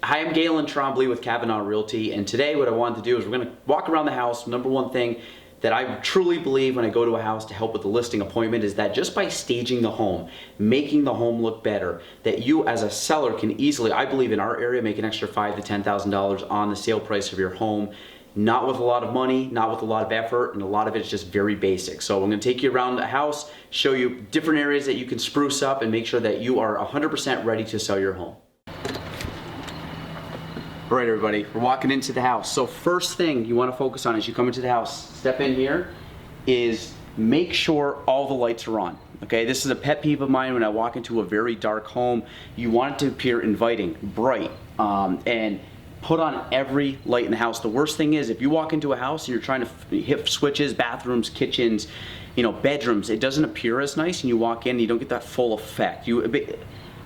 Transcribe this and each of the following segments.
Hi, I'm Galen Trombley with Kavanaugh Realty, and today what I wanted to do is we're going to walk around the house. Number one thing that I truly believe when I go to a house to help with the listing appointment is that just by staging the home, making the home look better, that you as a seller can easily, I believe in our area, make an extra $5,000 to $10,000 on the sale price of your home. Not with a lot of money, not with a lot of effort, and a lot of it's just very basic. So I'm going to take you around the house, show you different areas that you can spruce up and make sure that you are 100% ready to sell your home. All right, everybody, we're walking into the house. So first thing you want to focus on as you come into the house, step in here, is make sure all the lights are on. Okay, this is a pet peeve of mine when I walk into a very dark home. You want it to appear inviting, bright, and put on every light in the house. The worst thing is if you walk into a house and you're trying to hit switches, bathrooms, kitchens, bedrooms, it doesn't appear as nice, and you walk in and you don't get that full effect.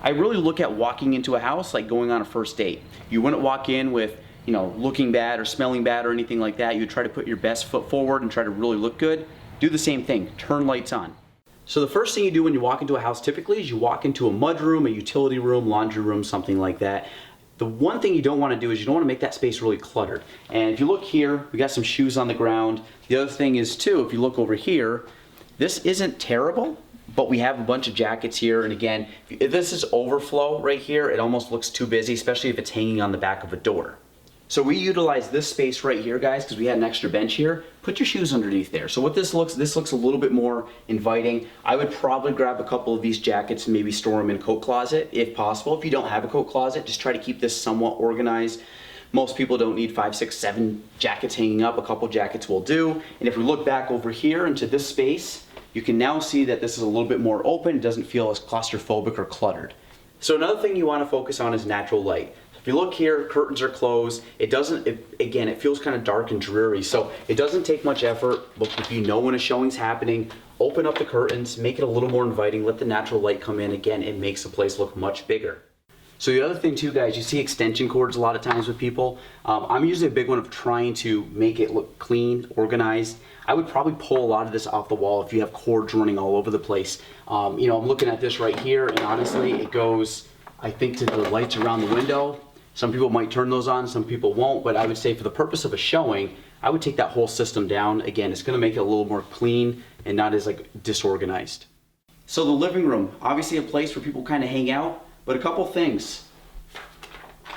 I really look at walking into a house like going on a first date. You wouldn't walk in with, looking bad or smelling bad or anything like that. You try to put your best foot forward and try to really look good. Do the same thing, turn lights on. So the first thing you do when you walk into a house typically is you walk into a mud room, a utility room, laundry room, something like that. The one thing you don't want to do is you don't want to make that space really cluttered. And if you look here, we got some shoes on the ground. The other thing is too, if you look over here, this isn't terrible, but we have a bunch of jackets here. And again, if this is overflow right here, it almost looks too busy, especially if it's hanging on the back of a door. So we utilize this space right here, guys, because we had an extra bench here. Put your shoes underneath there. So what this looks a little bit more inviting. I would probably grab a couple of these jackets and maybe store them in a coat closet if possible. If you don't have a coat closet, just try to keep this somewhat organized. Most people don't need 5, 6, 7 jackets hanging up. A couple jackets will do. And if we look back over here into this space, you can now see that this is a little bit more open. It doesn't feel as claustrophobic or cluttered. So another thing you want to focus on is natural light. If you look here, curtains are closed. Again, it feels kind of dark and dreary. So it doesn't take much effort. But if you know when a showing's happening, open up the curtains, make it a little more inviting, let the natural light come in. Again, it makes the place look much bigger. So the other thing too, guys, you see extension cords a lot of times with people. I'm usually a big one of trying to make it look clean, organized. I would probably pull a lot of this off the wall if you have cords running all over the place. I'm looking at this right here, and honestly, it goes, I think, to the lights around the window. Some people might turn those on, some people won't, but I would say for the purpose of a showing, I would take that whole system down. Again, it's gonna make it a little more clean and not as disorganized. So the living room, obviously a place where people kind of hang out, but a couple things.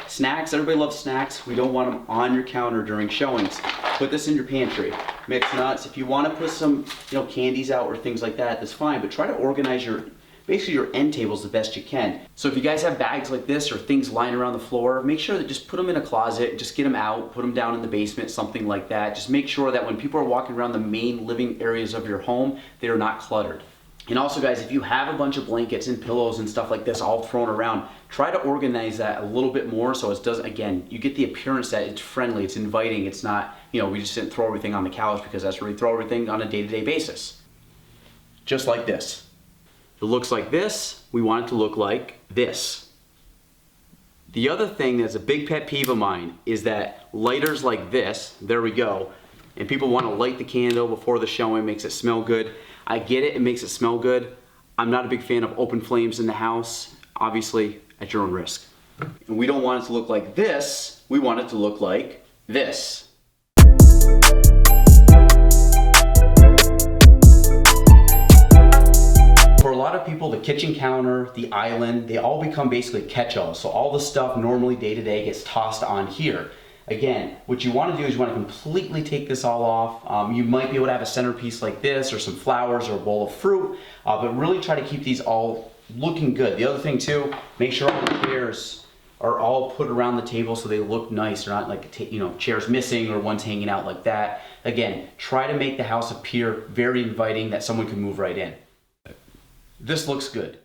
Snacks, everybody loves snacks. We don't want them on your counter during showings. Put this in your pantry. Mixed nuts. If you want to put some, candies out or things like that, that's fine. But try to organize basically your end tables the best you can. So if you guys have bags like this or things lying around the floor, make sure that just put them in a closet, just get them out, put them down in the basement, something like that. Just make sure that when people are walking around the main living areas of your home, they are not cluttered. And also, guys, if you have a bunch of blankets and pillows and stuff like this all thrown around, try to organize that a little bit more so it doesn't, again, you get the appearance that it's friendly, it's inviting, it's not, we just didn't throw everything on the couch, because that's where we throw everything on a day-to-day basis. Just like this. If it looks like this, we want it to look like this. The other thing that's a big pet peeve of mine is that lighters like this, there we go, and people want to light the candle before the showing, makes it smell good. I get it, it makes it smell good. I'm not a big fan of open flames in the house, obviously at your own risk. And we don't want it to look like this, we want it to look like this. For a lot of people, the kitchen counter, the island, they all become basically catch-alls. So all the stuff normally day-to-day gets tossed on here. Again, what you want to do is you want to completely take this all off. You might be able to have a centerpiece like this or some flowers or a bowl of fruit, but really try to keep these all looking good. The other thing too, make sure all the chairs are all put around the table so they look nice. They're not like, chairs missing or one's hanging out like that. Again, try to make the house appear very inviting that someone can move right in. This looks good.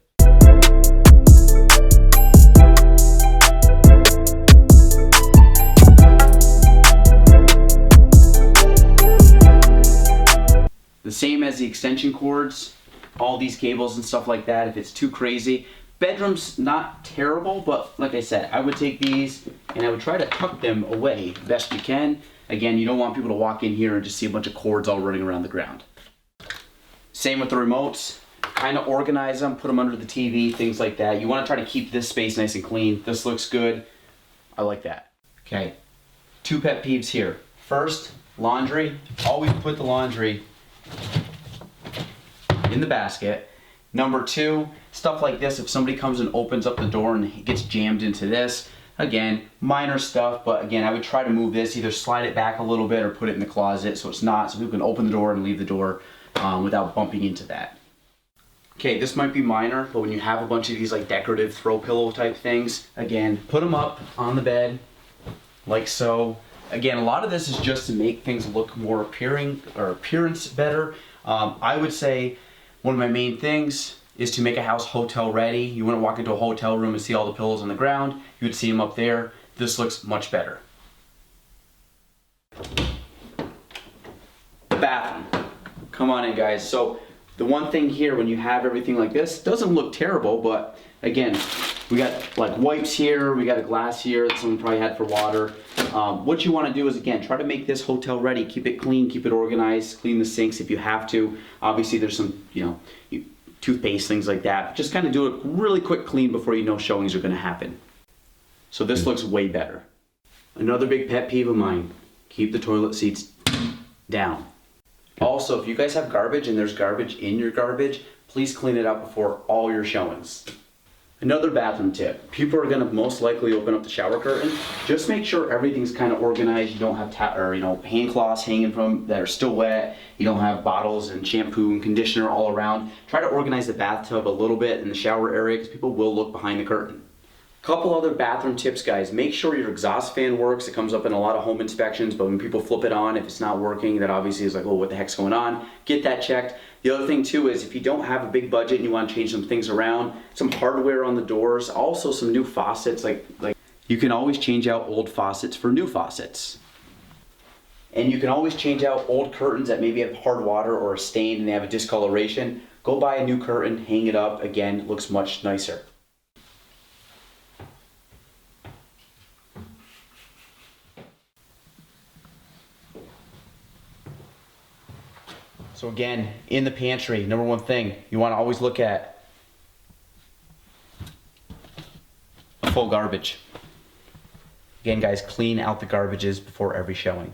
The same as the extension cords, all these cables and stuff like that, if it's too crazy. Bedroom's not terrible, but like I said, I would take these and I would try to tuck them away the best you can. Again, you don't want people to walk in here and just see a bunch of cords all running around the ground. Same with the remotes. Kind of organize them, put them under the TV, things like that. You want to try to keep this space nice and clean. This looks good. I like that. Okay, 2 pet peeves here. First, laundry. Always put the laundry in the basket. Number 2, stuff like this, if somebody comes and opens up the door and it gets jammed into this, again, minor stuff, but again, I would try to move this, either slide it back a little bit or put it in the closet so it's not, so people can open the door and leave the door without bumping into that. Okay, this might be minor, but when you have a bunch of these like decorative throw pillow type things, again, put them up on the bed, like so. Again, a lot of this is just to make things look more appearance better. I would say one of my main things is to make a house hotel ready. You wouldn't walk into a hotel room and see all the pillows on the ground. You would see them up there. This looks much better. The bathroom. Come on in, guys. So the one thing here, when you have everything like this, doesn't look terrible, but again, we got like wipes here, we got a glass here that someone probably had for water. What you want to do is, again, try to make this hotel ready. Keep it clean, keep it organized, clean the sinks if you have to. Obviously there's some, toothpaste, things like that. Just kind of do a really quick clean before you know showings are going to happen. So this looks way better. Another big pet peeve of mine, keep the toilet seats down. Also, if you guys have garbage and there's garbage in your garbage, please clean it up before all your showings. Another bathroom tip, people are going to most likely open up the shower curtain. Just make sure everything's kind of organized. You don't have hand cloths hanging from that are still wet. You don't have bottles and shampoo and conditioner all around. Try to organize the bathtub a little bit in the shower area because people will look behind the curtain. Couple other bathroom tips, guys. Make sure your exhaust fan works. It comes up in a lot of home inspections, but when people flip it on, if it's not working, that obviously is like, oh, what the heck's going on? Get that checked. The other thing too is if you don't have a big budget and you want to change some things around, some hardware on the doors, also some new faucets, like you can always change out old faucets for new faucets. And you can always change out old curtains that maybe have hard water or a stain and they have a discoloration. Go buy a new curtain, hang it up. Again, it looks much nicer. So again, in the pantry, number 1 thing, you want to always look at a full garbage. Again, guys, clean out the garbages before every showing.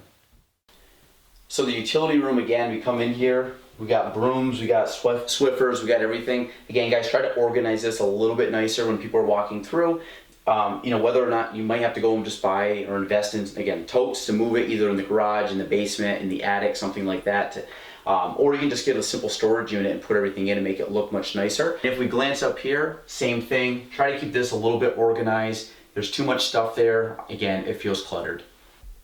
So the utility room, again, we come in here, we got brooms, we got Swiffers, we got everything. Again, guys, try to organize this a little bit nicer when people are walking through. Whether or not you might have to go and just buy or invest in, again, totes to move it either in the garage, in the basement, in the attic, something like that. Or you can just get a simple storage unit and put everything in and make it look much nicer. If we glance up here, same thing. Try to keep this a little bit organized. There's too much stuff there. Again, it feels cluttered.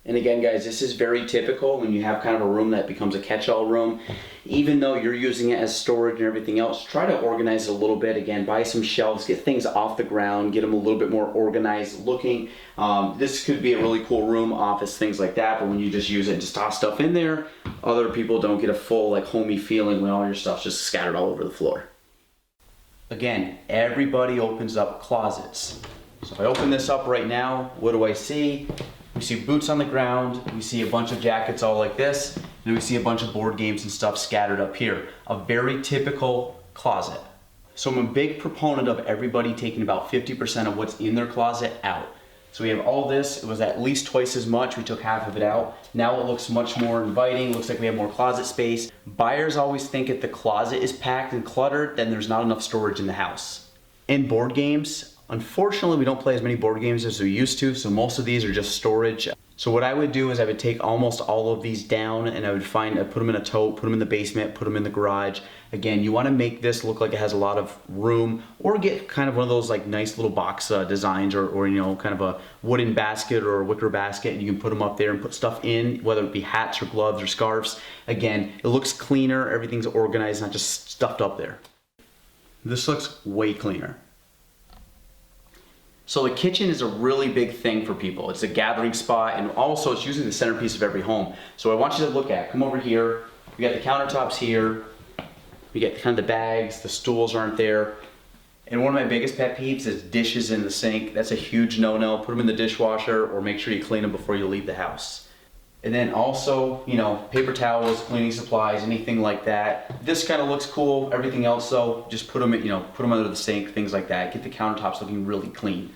And again, guys, this is very typical when you have kind of a room that becomes a catch-all room. Even though you're using it as storage and everything else, try to organize it a little bit. Again, buy some shelves, get things off the ground, get them a little bit more organized looking. This could be a really cool room, office, things like that, but when you just use it and just toss stuff in there, other people don't get a full, like, homey feeling when all your stuff's just scattered all over the floor. Again, everybody opens up closets. So if I open this up right now, what do I see? We see boots on the ground, we see a bunch of jackets all like this, and we see a bunch of board games and stuff scattered up here. A very typical closet. So I'm a big proponent of everybody taking about 50% of what's in their closet out. So we have all this, it was at least twice as much, we took half of it out. Now it looks much more inviting, looks like we have more closet space. Buyers always think if the closet is packed and cluttered, then there's not enough storage in the house. In board games, unfortunately, we don't play as many board games as we used to, so most of these are just storage. So what I would do is I would take almost all of these down and I'd put them in a tote, put them in the basement, put them in the garage. Again, you want to make this look like it has a lot of room, or get kind of one of those like nice little box designs, or kind of a wooden basket or a wicker basket, and you can put them up there and put stuff in, whether it be hats or gloves or scarves. Again, it looks cleaner, everything's organized, not just stuffed up there. This looks way cleaner. So the kitchen is a really big thing for people. It's a gathering spot, and also it's usually the centerpiece of every home. So I want you to look at, come over here, we got the countertops here, we get kind of the bags, the stools aren't there. And one of my biggest pet peeves is dishes in the sink. That's a huge no-no. Put them in the dishwasher or make sure you clean them before you leave the house. And then also, paper towels, cleaning supplies, anything like that. This kind of looks cool. Everything else though, just put them under the sink, things like that. Get the countertops looking really clean.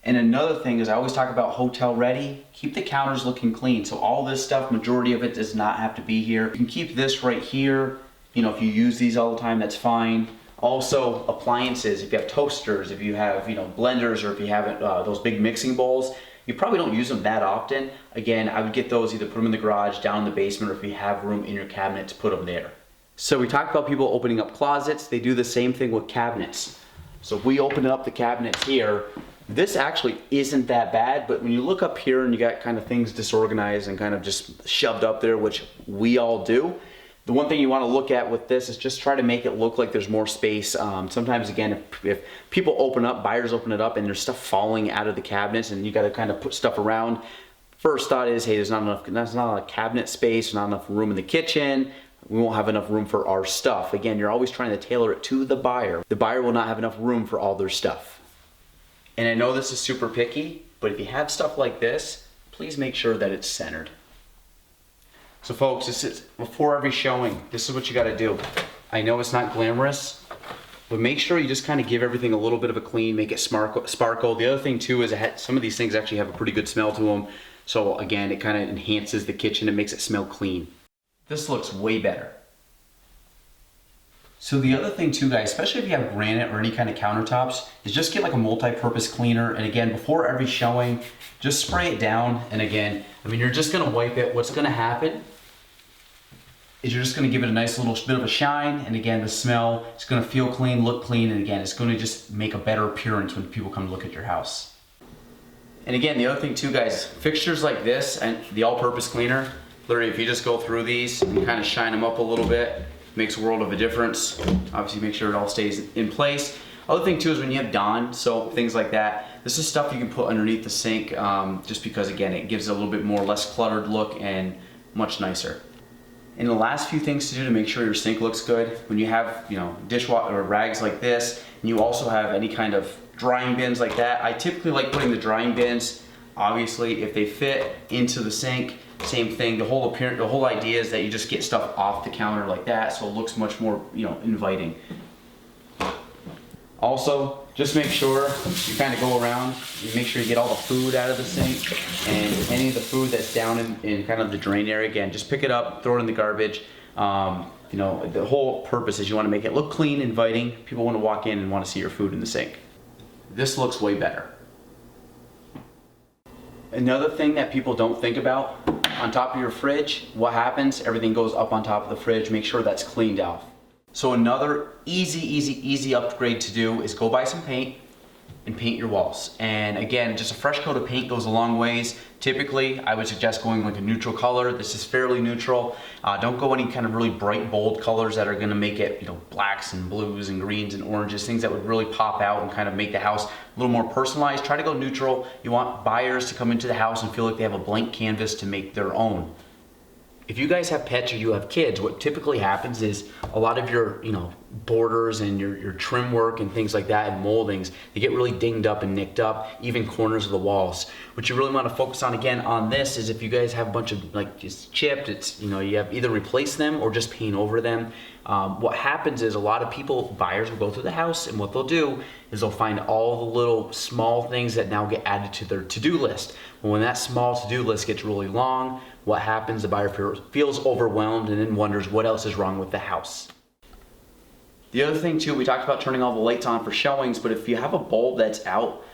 And another thing is I always talk about hotel ready. Keep the counters looking clean. So all this stuff, majority of it does not have to be here. You can keep this right here. You know, if you use these all the time, that's fine. Also, appliances, if you have toasters, if you have, blenders, or if you have those big mixing bowls, you probably don't use them that often. Again, I would get those, either put them in the garage, down in the basement, or if you have room in your cabinet to put them there. So we talked about people opening up closets. They do the same thing with cabinets. So if we open up the cabinets here, this actually isn't that bad, but when you look up here and you got kind of things disorganized and kind of just shoved up there, which we all do, the one thing you want to look at with this is just try to make it look like there's more space. Sometimes, again, if people open up, buyers open it up, and there's stuff falling out of the cabinets and you got to kind of put stuff around, first thought is, hey, there's not enough cabinet space, not enough room in the kitchen. We won't have enough room for our stuff. Again, you're always trying to tailor it to the buyer. The buyer will not have enough room for all their stuff. And I know this is super picky, but if you have stuff like this, please make sure that it's centered. So folks, this is before every showing, this is what you gotta do. I know it's not glamorous, but make sure you just kind of give everything a little bit of a clean, make it sparkle. The other thing too is some of these things actually have a pretty good smell to them. So again, it kind of enhances the kitchen, it makes it smell clean. This looks way better. So the other thing too, guys, especially if you have granite or any kind of countertops, is just get like a multi-purpose cleaner. And again, before every showing, just spray it down. And again, I mean, you're just gonna wipe it. What's gonna happen is you're just gonna give it a nice little bit of a shine. And again, the smell, it's gonna feel clean, look clean. And again, it's gonna just make a better appearance when people come to look at your house. And again, the other thing too, guys, fixtures like this and the all-purpose cleaner, literally if you just go through these and kind of shine them up a little bit, makes a world of a difference. Obviously make sure it all stays in place. Other thing too is when you have Dawn soap, things like that, this is stuff you can put underneath the sink just because again, it gives it a little bit more less cluttered look and much nicer. And the last few things to do to make sure your sink looks good, when you have dishwater or rags like this, and you also have any kind of drying bins like that, I typically like putting the drying bins, obviously if they fit into the sink, same thing. The whole idea is that you just get stuff off the counter like that, so it looks much more, inviting. Also, just make sure you kind of go around. You make sure you get all the food out of the sink, and any of the food that's down in kind of the drain area. Again, just pick it up, throw it in the garbage. The whole purpose is you want to make it look clean, inviting. People want to walk in and want to see your food in the sink. This looks way better. Another thing that people don't think about, on top of your fridge, what happens? Everything goes up on top of the fridge. Make sure that's cleaned off. So another easy upgrade to do is go buy some paint and paint your walls. And again, just a fresh coat of paint goes a long ways. Typically, I would suggest going like a neutral color. This is fairly neutral. Don't go any kind of really bright, bold colors that are gonna make it, blacks and blues and greens and oranges, things that would really pop out and kind of make the house a little more personalized. Try to go neutral. You want buyers to come into the house and feel like they have a blank canvas to make their own. If you guys have pets or you have kids, what typically happens is a lot of your, borders and your trim work and things like that and moldings, they get really dinged up and nicked up, even corners of the walls. What you really want to focus on again on this is if you guys have a bunch of just chipped, it's, you have either replace them or just paint over them. What happens is a lot of buyers will go through the house, and what they'll do is they'll find all the little small things that now get added to their to-do list. Well, when that small to-do list gets really long, what happens? The buyer feels overwhelmed and then wonders what else is wrong with the house. The other thing too, we talked about turning all the lights on for showings, but if you have a bulb that's out,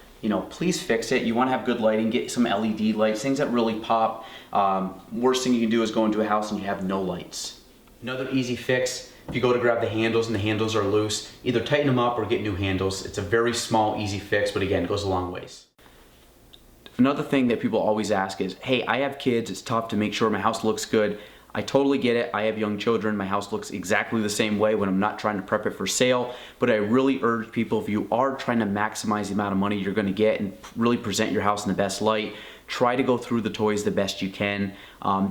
please fix it. You want to have good lighting, get some LED lights, things that really pop. Worst thing you can do is go into a house and you have no lights. Another easy fix, if you go to grab the handles and the handles are loose, either tighten them up or get new handles. It's a very small, easy fix, but again, it goes a long ways. Another thing that people always ask is, hey, I have kids, it's tough to make sure my house looks good. I totally get it. I have young children. My house looks exactly the same way when I'm not trying to prep it for sale. But I really urge people, if you are trying to maximize the amount of money you're going to get and really present your house in the best light, try to go through the toys the best you can.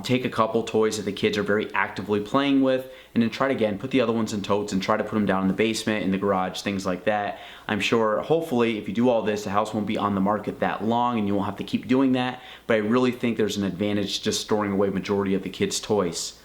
Take a couple toys that the kids are very actively playing with, and then try to, again, put the other ones in totes and try to put them down in the basement, in the garage, things like that. I'm sure, hopefully, if you do all this, the house won't be on the market that long and you won't have to keep doing that. But I really think there's an advantage just storing away majority of the kids' toys.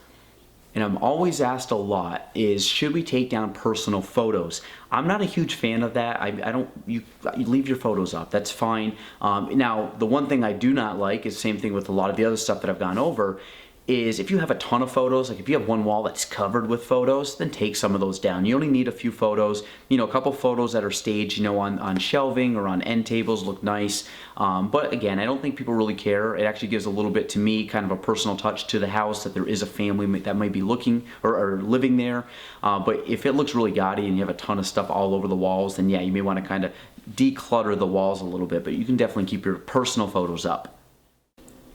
and I'm always asked a lot is, should we take down personal photos? I'm not a huge fan of that. I don't, you leave your photos up, that's fine. Now, the one thing I do not like is the same thing with a lot of the other stuff that I've gone over, is if you have a ton of photos, like if you have one wall that's covered with photos, then take some of those down. You only need a few photos, a couple photos that are staged, on shelving or on end tables look nice. But again, I don't think people really care. It actually gives a little bit, to me, kind of a personal touch to the house that there is a family that might be looking or living there. But if it looks really gaudy and you have a ton of stuff all over the walls, then yeah, you may want to kind of declutter the walls a little bit, but you can definitely keep your personal photos up.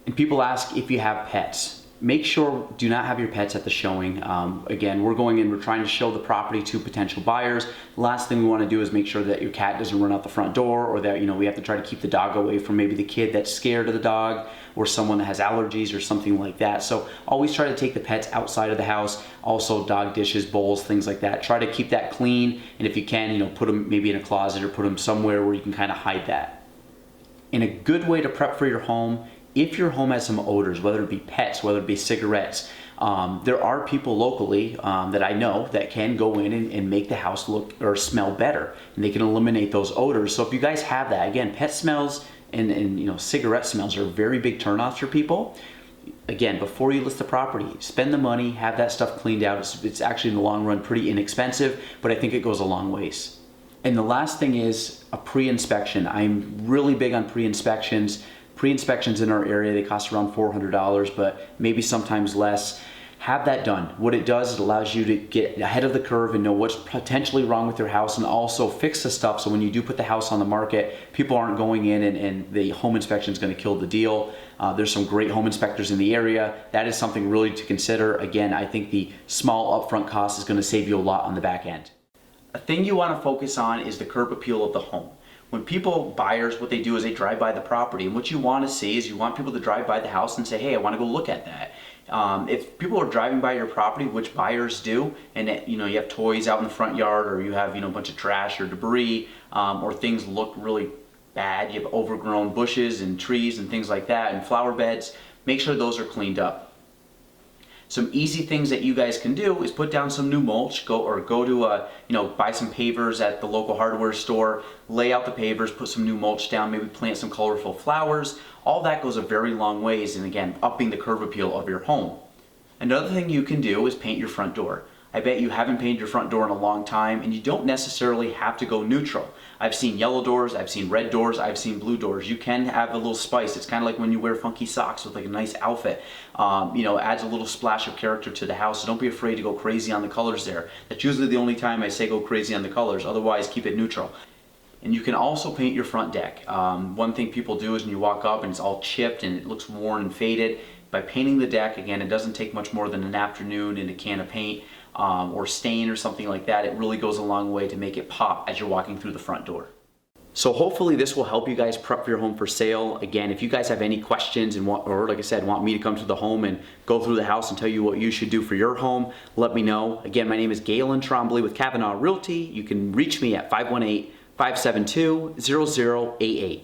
And people ask if you have pets. Make sure do not have your pets at the showing. Again, we're going in, we're trying to show the property to potential buyers. The last thing we want to do is make sure that your cat doesn't run out the front door, or that we have to try to keep the dog away from maybe the kid that's scared of the dog, or someone that has allergies or something like that. So always try to take the pets outside of the house. Also dog dishes, bowls, things like that. Try to keep that clean, and if you can, put them maybe in a closet or put them somewhere where you can kind of hide that. And a good way to prep for your home, if your home has some odors, whether it be pets, whether it be cigarettes, there are people locally that I know that can go in and make the house look or smell better, and they can eliminate those odors. So if you guys have that, again, pet smells and cigarette smells are very big turnoffs for people. Again, before you list the property, spend the money, have that stuff cleaned out. It's actually in the long run pretty inexpensive, but I think it goes a long ways. And the last thing is a pre-inspection. I'm really big on pre-inspections. Pre-inspections in our area, they cost around $400, but maybe sometimes less. Have that done. What it does, it allows you to get ahead of the curve and know what's potentially wrong with your house, and also fix the stuff so when you do put the house on the market, people aren't going in and the home inspection is going to kill the deal. There's some great home inspectors in the area. That is something really to consider. Again, I think the small upfront cost is going to save you a lot on the back end. A thing you want to focus on is the curb appeal of the home. When buyers, what they do is they drive by the property, and what you want to see is you want people to drive by the house and say, hey, I want to go look at that. If people are driving by your property, which buyers do, and you have toys out in the front yard, or you have a bunch of trash or debris, or things look really bad, you have overgrown bushes and trees and things like that, and flower beds, make sure those are cleaned up. Some easy things that you guys can do is put down some new mulch, go to buy some pavers at the local hardware store, lay out the pavers, put some new mulch down, maybe plant some colorful flowers. All that goes a very long ways, and again, upping the curb appeal of your home. Another thing you can do is paint your front door. I bet you haven't painted your front door in a long time, and you don't necessarily have to go neutral. I've seen yellow doors, I've seen red doors, I've seen blue doors. You can have a little spice. It's kind of like when you wear funky socks with like a nice outfit. Adds a little splash of character to the house. So don't be afraid to go crazy on the colors there. That's usually the only time I say go crazy on the colors. Otherwise, keep it neutral. And you can also paint your front deck. One thing people do is when you walk up and it's all chipped and it looks worn and faded, by painting the deck, again, it doesn't take much more than an afternoon and a can of paint, or stain or something like that. It really goes a long way to make it pop as you're walking through the front door. So hopefully this will help you guys prep for your home for sale. Again, if you guys have any questions and like I said, want me to come to the home and go through the house and tell you what you should do for your home, let me know. Again, my name is Galen Trombley with Kavanaugh Realty. You can reach me at 518-572-0088.